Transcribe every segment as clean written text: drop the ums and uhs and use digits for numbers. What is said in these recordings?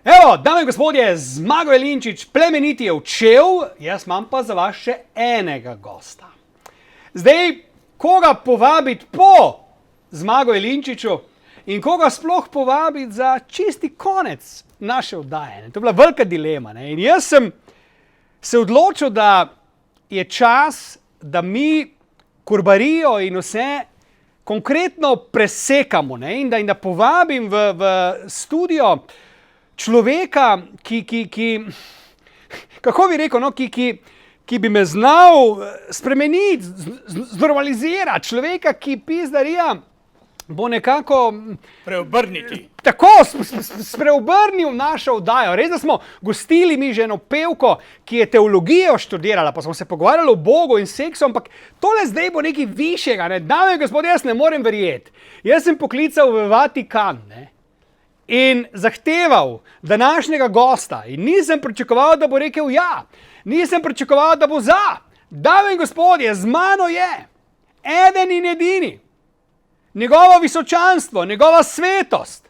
Evo, dame in gospodje, Zmago Jelinčič, plemeniti je odšel, jaz imam pa za vas še enega gosta. Zdaj, koga povabiti po Zmago Jelinčiču in koga sploh povabiti za čisti konec naše oddaje? To je bila velika dilema. In jaz sem se odločil, da je čas, da mi kurbarijo in vse konkretno presekamo in da povabim v studio človeka, kako bi rekel, ki bi me znal spremeniti, znormalizirati, človeka, ki pizdarija bo nekako preobrniti. Tako, spreobrnil našo oddajo. Res, da smo gostili mi že eno pevko, ki je teologijo študirala, pa smo se pogovarjali o Bogu in seksu, ampak tole zdaj bo nekaj višjega. Dame in gospodje, jaz ne morem verjeti. Jaz sem poklical v Vatikan, in zahteval današnjega gosta in nisem pričakoval, da bo rekel ja. Nisem pričakoval, da bo za. Dame in gospodje, z mano je eden in edini. Njegovo visočanstvo, njegova svetost.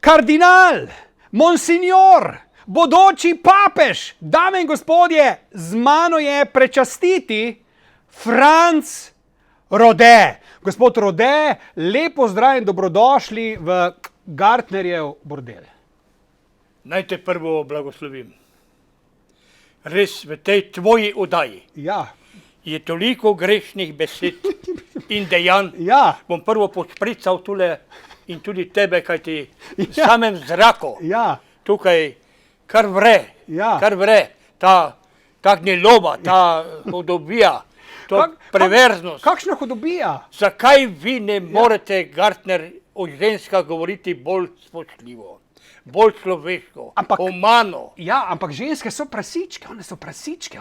Kardinal, monsignor, bodoči papež. Dame in gospodje, z mano je prečastiti Franc Rode. Gospod Rode, lepo zdrav in dobrodošli v Gartnerjev bordel. Naj te prvo blagoslovim. Res v tej tvoji oddaji je toliko grešnih besed in dejanj. Bom prvo posprical tule in tudi tebe, kaj ti v samem zraku tukaj kar vre ta gneloba, ta hudobija. To preverznost. Kakšna hudobija? Zakaj vi ne morete, Gartner, o ženskah govoriti bolj spoštljivo, bolj človeško, humano? Ja, ampak ženske so prasičke,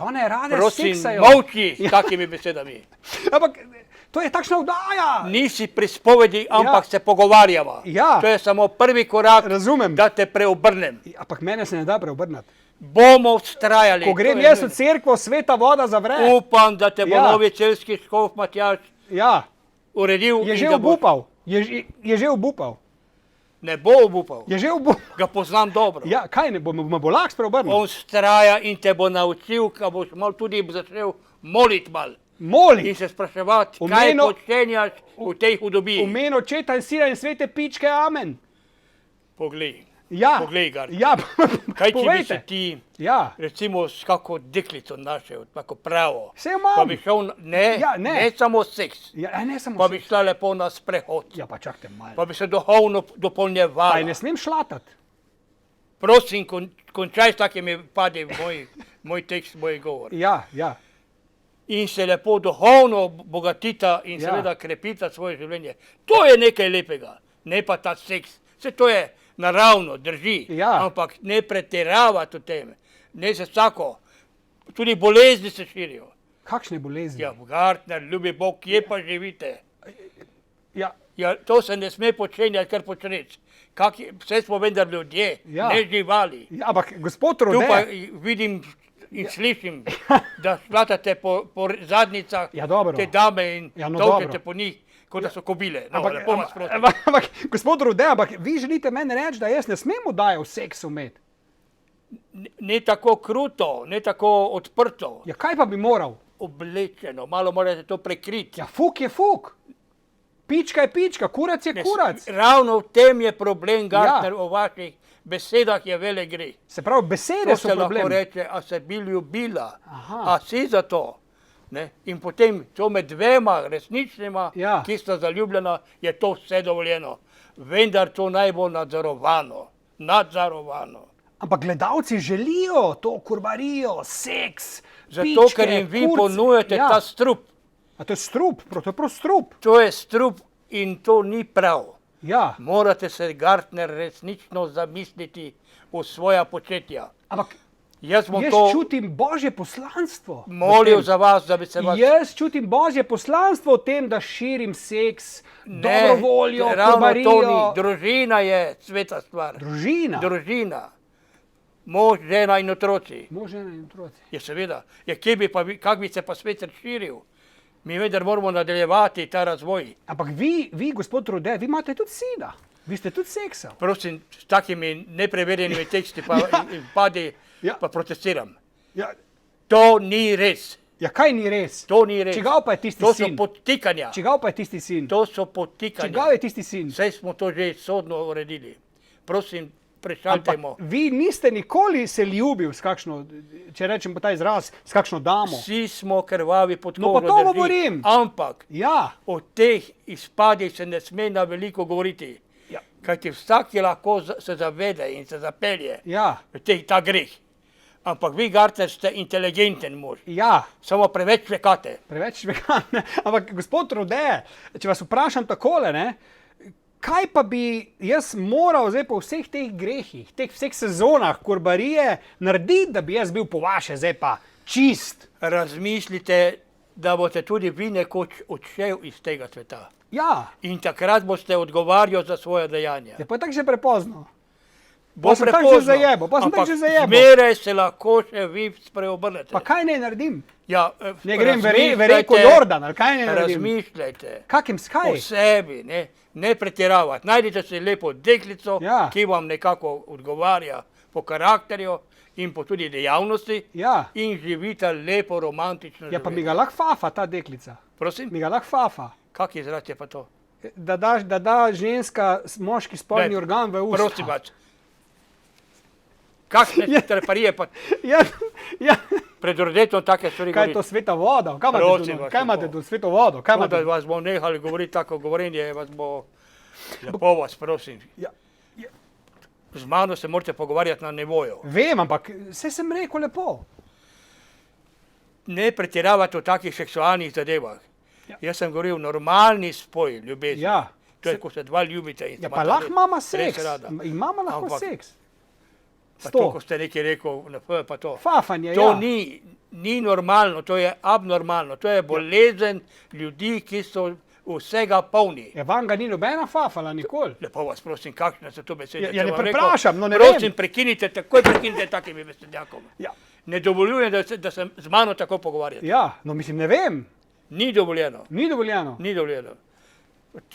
one rade seksajo. Prosim, molči s takimi besedami. Ampak to je takšna oddaja. Nisi pri spovedi, ampak se pogovarjava. To je samo prvi korak, da te preobrnem. Ampak mene se ne da preobrnati. Bomo vztrajali. Ko grem jaz v cerkvo, sveta voda zavre. Upam, da te bo novi celjski škof Matjaž uredil. Je že obupal. Je že obupal. Ne bo obupal. Je že obupal. Ga poznam dobro. Ja, kaj ne bo, me bo lahko spreobrnil? On vztraja in te bo naučil, ka boš mal tudi začel moliti mal. Moliti? In se spraševati, kaj počenjaš v tej hudobiji. V imenu Očeta in Sina in Svete pičke, amen. Poglej. Poglej, Gartner. Kaj če bi se ti, recimo, s kako deklico našel, tako pravo, pa bi šel, ne samo seks, pa bi šla lepo na sprehod, pa čakajte malo, pa bi se duhovno dopolnjevala. Pa ne smem šlatati. Prosim, končaj s takimi pade moj tekst, moj govor. In se lepo duhovno bogatita in seveda krepita svoje življenje. To je nekaj lepega, ne pa ta seks. Vse to je naravno, drži, ampak ne pretiravati v tem. Ne se vsako, tudi bolezni se širijo. Kakšne bolezni? Ja, Gartner, ljubi Bog, kje pa živite? Ja, to se ne sme počenjati, kar počneš. Vse smo vendar ljudje, ne živali. Ampak gospod Rode... Tu pa vidim in slišim, da šlatate po zadnicah te dame in tolkete po njih. Kot da so kobile. Ampak, gospod Rode, vi želite meni reči, da jaz ne smem oddajo v seksu imeti? Ne tako kruto, ne tako odprto. Ja, kaj pa bi moral? Oblečeno, malo morate to prekriti. Ja, fuk je fuk. Pička je pička, kurac je kurac. Ravno v tem je problem, Gartner, o vaših besedah je vele gre. Se pravi, besede so problem. To se lahko reče, a se bi ljubila, a si za to. In potem to med dvema resničnima, ki sta zaljubljena, je to vse dovoljeno. Vendar to naj bo nadzorovano. Ampak gledalci želijo to kurbarijo, seks, pičke, zato, ker jim vi ponujete ta strup. A to je strup, to je prav strup. To je strup in to ni prav. Ja. Morate se, Gartner, resnično zamisliti v svoja početja. Ampak jaz čutim Božje poslanstvo. Molil za vas, da bi se vas... Jaz čutim Božje poslanstvo v tem, da širim seks, dobro voljo, kurbarijo. Ravno to ni. Družina je sveta stvar. Družina? Družina. Mož, žena in otroci. Mož, žena in otroci. Ja, seveda. Ja, kak bi se pa svet razširil? Mi vendar moramo nadaljevati ta razvoj. Ampak vi, gospod Rode, vi imate tudi sina. Vi ste tudi seksal. Prosim, s takimi nepreverjenimi teksti pa padi, pa protestiram. Ja. To ni res. Ja, kaj ni res? To ni res. Čigav pa je tisti sin? To so podtikanja. Čigav pa je tisti sin? To so podtikanja. Čigav je tisti sin? Vse smo to že sodno uredili. Prosim, prešaltajmo. Ampak vi niste nikoli se ljubil s kakšno, če rečem pa ta izraz, s kakšno damo. Vsi smo krvavi pod kožo. No pa to govorim. Ampak ja. O teh izpadih se ne sme na veliko govoriti. Ja. Kajti vsak je lahko se zavede in se zapelje v ta greh. Ampak vi, Gartner, ste inteligenten mož. Ja. Samo preveč čvekate. Preveč čvekate. Ampak gospod Rode, če vas vprašam takole, ne, kaj pa bi jaz moral zdaj po vseh teh grehih, teh vseh sezonah kurbarije narediti, da bi jaz bil po vaše zdaj pa čist? Razmislite, da boste tudi vi nekoč odšel iz tega sveta. Ja. In takrat boste odgovarjal za svoje dejanja. Ja, pa je tako že prepozno. Bo prepozno, ampak zmeraj se lahko še vi spreobrnete. Pa kaj ne naredim? Ja, ne grem v reko Jordan, ali kaj ne naredim? Razmišljajte. Kaj? O sebi, ne pretiravati. Najdite si lepo deklico, ki vam nekako odgovarja po karakterju in po tudi dejavnosti in živite lepo romantično življenje. Ja, pa mi ga lahko fafa ta deklica. Prosim? Mi ga lahko fafa. Kak izraz je pa to? Da da ženska moški spolni organ v usta. Prosim vas. Kakšne treparije pa pred rodetom take stvari govoriti? Kaj je to sveta voda? Kaj imate tu sveto vodo? Da vas bo nehali govoriti tako govorenje, vas bo lepo vas, prosim. Z mano se morate pogovarjati na nivoju. Vem, ampak vse sem rekel lepo. Ne pretiravati v takih seksualnih zadevah. Jaz sem govoril normalni spoj ljubezni. To je, ko se dva ljubite. Ja, pa lahko imamo seks. Imamo lahko seks. Pa to, ko ste nekaj rekel, pa to. Fafanje, to ni normalno, to je abnormalno. To je bolezen ljudi, ki so vsega polni. Ja, vam ga ni nobena fafala nikoli. Lepo vas prosim, kakšne so to besede? Ja, ne preprašam, no ne vem. Prosim, takoj prekinite takimi besednjakom. Ne dovoljujem, da se z mano tako pogovarjate. Ja, no mislim, ne vem. Ni dovoljeno. Ni dovoljeno. Ni dovoljeno.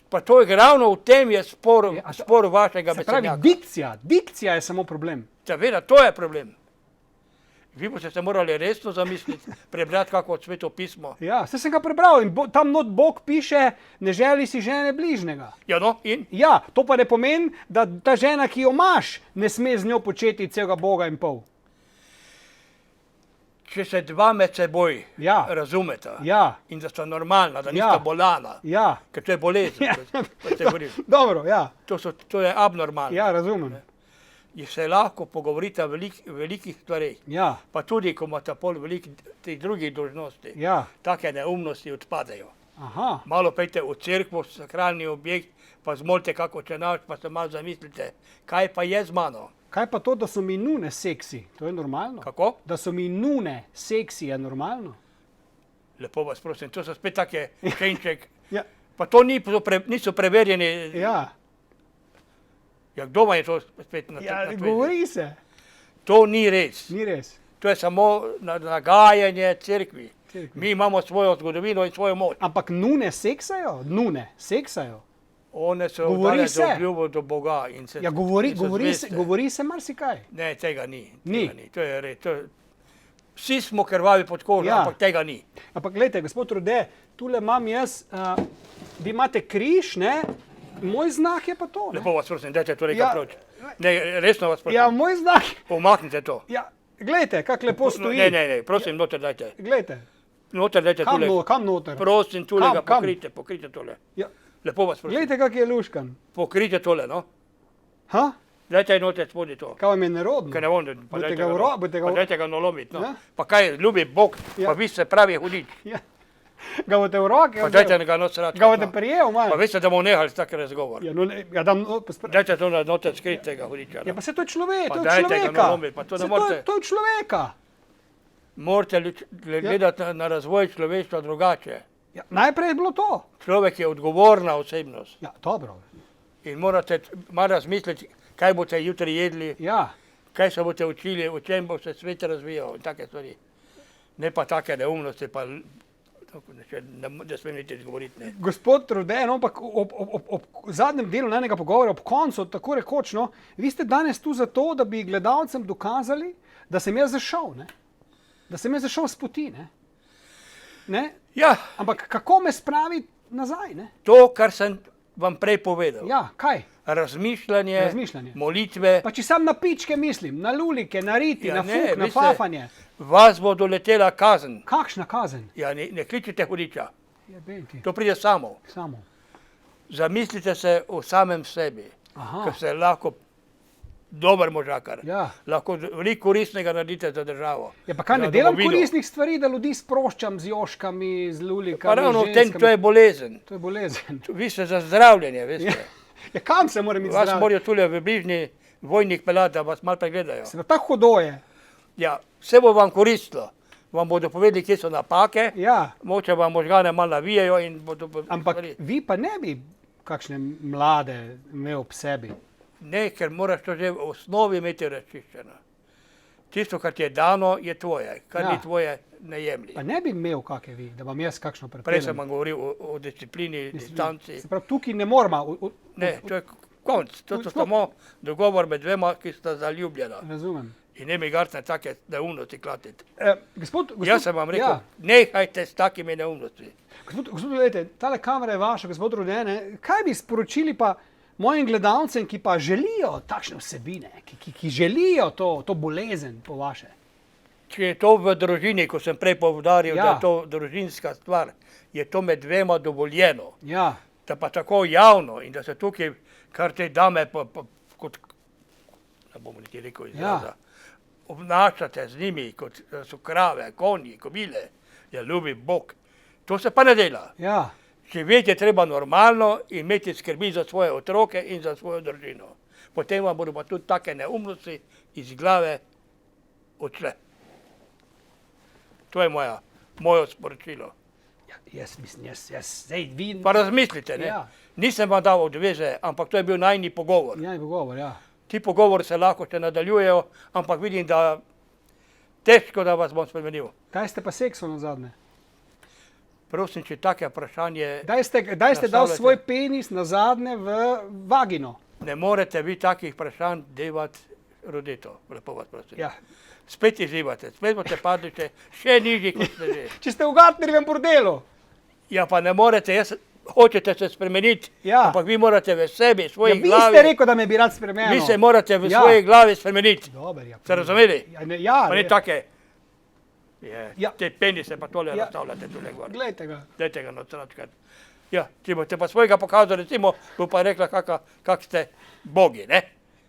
Pa to je ravno v tem je spor vašega besednjaka. Se pravi, dikcija je samo problem. Seveda, to je problem. Vi boste se morali resno zamisliti, prebrati kako sveto pismo. Ja, sem ga prebral in tam not Bog piše, ne želi si žene bližnjega. Ja, no, in? Ja, to pa ne pomeni, da ta žena, ki jo imaš, ne sme z njo početi celega Boga in pol. Če se dva med seboj razumeta in da sta normalna, da nista bolana, ker to je bolezen. Dobro, ja. To je abnormalno. Ja, razumem. Se lahko pogovorita o velikih stvareh. Ja. Pa tudi, ko imata pol velikih teh drugih dolžnosti, take neumnosti odpadejo. Aha. Malo pejte v cerkvo, sakralni objekt, pa zmolite kako čenaš, pa se malo zamislite, kaj pa je z mano. Kaj pa to, da so mi nune seksi? To je normalno? Kako? Da so mi nune seksi, je normalno? Lepo vas prosim, to so spet take šenček. Pa to niso preverjeni. Ja. Ja, kdo vam je to spet na ja, govori se. To ni res. Ni res. To je samo nagajanje cerkvi. Mi imamo svojo zgodovino in svojo moč. Ampak nune seksajo? Nune seksajo? One so dale za obljubo do Boga. Ja, govori se marsikaj. Ne, tega ni. To je res. Vsi smo krvavi pod kožo, ampak tega ni. Ampak gledajte, gospod Rode, tule imam jaz, vi imate križ, ne? Moj znak je pa to. Lepo vas prosim, dajte to nekaj proč. Ne, resno vas prosim. Ja, moj znak. Pomaknite to. Ja, gledajte, kak lepo stoji. Ne, prosim, noter dajte. Gledajte. Noter dajte tule. Kam noter? Prosim, tule ga pokrite tole. Ja. Lepo vas prosim. Gledajte, kak je luškan. Pokrite tole, no. Ha? Dajte noter spodnji to. Kaj vam je nerodno? Kaj ne vem, pa dajte ga nolomiti, no. Pa kaj, ljubi Bog, pa vi se pravi hudič. Ja. Ga boste v roke? Pa dajte ga noter srati. Ga boste prijel, malo? Pa veste, da bomo nehali s tak razgovor. Ja, dajte to noter skritega hudiča. Ja, pa se to je človek, to je človeka. To je človeka. Morate gledati na razvoj človeštva drugače. Ja, najprej je bilo to. Človek je odgovorna osebnost. Ja, dobro. In morate malo razmisliti, kaj boste jutri jedli. Ja. kaj se boste učili, o čem bo se svet razvijal in take stvari. Ne pa take neumnosti, pa ne smem niti izgovoriti. Ne. Gospod Rode, no, ampak ob zadnjem delu najnega pogovora, ob koncu, tako rekoč, no, vi ste danes tu zato, da bi gledalcem dokazali, da sem jaz zašel, ne? Da sem jaz zašel s poti. Ne? Ja. Ampak kako me spravi nazaj? Ne? To, kar sem vam prej povedal. Ja, kaj? Razmišljanje, molitve. Pa če sam na pičke mislim, na lulike, na riti, na fuk, na fafanje. Vas bo doletela kazen. Kakšna kazen? Ja, ne kličite hudiča. Jebenti. To pride samo. Zamislite se o samem sebi, ker ste lahko dober možakar. Ja. Lahko veliko koristnega naredite za državo. Ja, pa kaj ne delam koristnih stvari, da ljudi sproščam z joškami, z lulikami, pa ravno v tem, to je bolezen. To je bolezen. Vi ste za zdravljenje, veste. Ja, kam se moram iti zdravljenje? Vas morajo tule v bližnji vojnih peljati, da vas malo pregledajo. Se pa tako hudo je. Ja, vse bo vam koristilo. Vam bodo povedali, kje so napake, moče vam možgane malo navijajo in bodo... Ampak vi pa ne bi kakšne mlade imel ob sebi. Ne, ker moraš to že v osnovi imeti razčiščeno. Tisto, kar ti je dano, je tvoje. Kar ni tvoje, ne jemlji. Pa ne bi imel kakšne vi, da vam jaz kakšno prepeljem. Prej sem vam govoril o disciplini, distanci. Se pravi, tukaj ne moramo... Ne, to je konc. To je samo dogovor med dvema, ki sta zaljubljena. Razumem. In ne mi gartne take neumnosti klatiti. Jaz sem vam rekel, nehajte s takimi neumnostmi. Gospod, gledajte, tale kamera je vaša, gospod Rode, kaj bi sporočili pa mojim gledalcem, ki pa želijo takšne vsebine, ki želijo to bolezen po vaše? Če je to v družini, ko sem prej poudaril, da je to družinska stvar, je to med dvema dovoljeno. Ja. Da pa tako javno in da se tukaj, kar te dame, kot, ne bomo niti rekel izraza, obnašate z njimi, kot so krave, konji, kobile, je ljubi Bog. To se pa ne dela. Ja. Živeti je treba normalno in imeti skrbi za svoje otroke in za svojo družino. Potem vam bodo pa tudi take neumnosti iz glave odšle. To je moje sporočilo. Jaz mislim, zdaj vi... Pa razmislite, ne? Nisem vam dal odveze, ampak to je bil najni pogovor. Najni pogovor, ja. Ti pogovori se lahko še nadaljujejo, ampak vidim, da težko, da vas bom spremenil. Kaj ste pa seksu nazadnje? Prosim, če take vprašanje... Daj ste dal svoj penis nazadnje v vagino? Ne morete vi takih vprašanj devati Rodeto, lepo vas prosim. Ja. Spet izzivate, spet boste padli še nižji, kot ste že. Če ste v Gartnerjevem bordelu? Ja, pa ne morete, hočete se spremeniti, ampak vi morate v sebi, v svoji glavi... Vi ste rekel, da me bi rad spremenil. Vi se morate v svoji glavi spremeniti. Ste razumeli? Ja. Pa ne take, te penise pa tole razstavljate tule gor. Glejte ga. Dajte ga notračkati. Ja, če boste pa svojega pokazali, recimo, bo pa rekla, kak ste bogi, ne?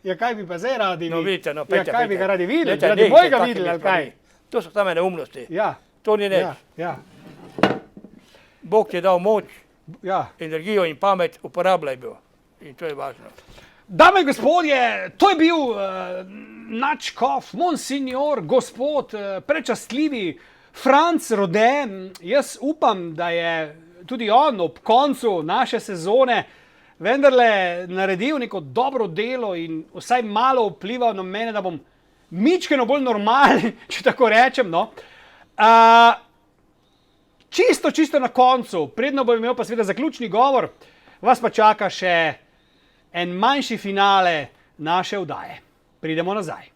Ja, kaj bi pa zdaj radi videli? No, vidite, no, pejte. Ja, kaj bi ga radi videli? Radi mojega videli, ali kaj? To so same neumnosti. Ja. To ni neč. Ja. Bog ti je dal moč, energijo in pamet, uporabljaj bil. In to je važno. Dame in gospodje, to je bil nadškof, monsignor, gospod, prečastljivi Franc Rode. Jaz upam, da je tudi on ob koncu naše sezone vendarle naredil neko dobro delo in vsaj malo vplival na mene, da bom mičkeno bolj normalen, če tako rečem. No. Čisto na koncu, predno bom imel pa seveda zaključni govor, vas pa čaka še en manjši finale naše oddaje. Pridemo nazaj.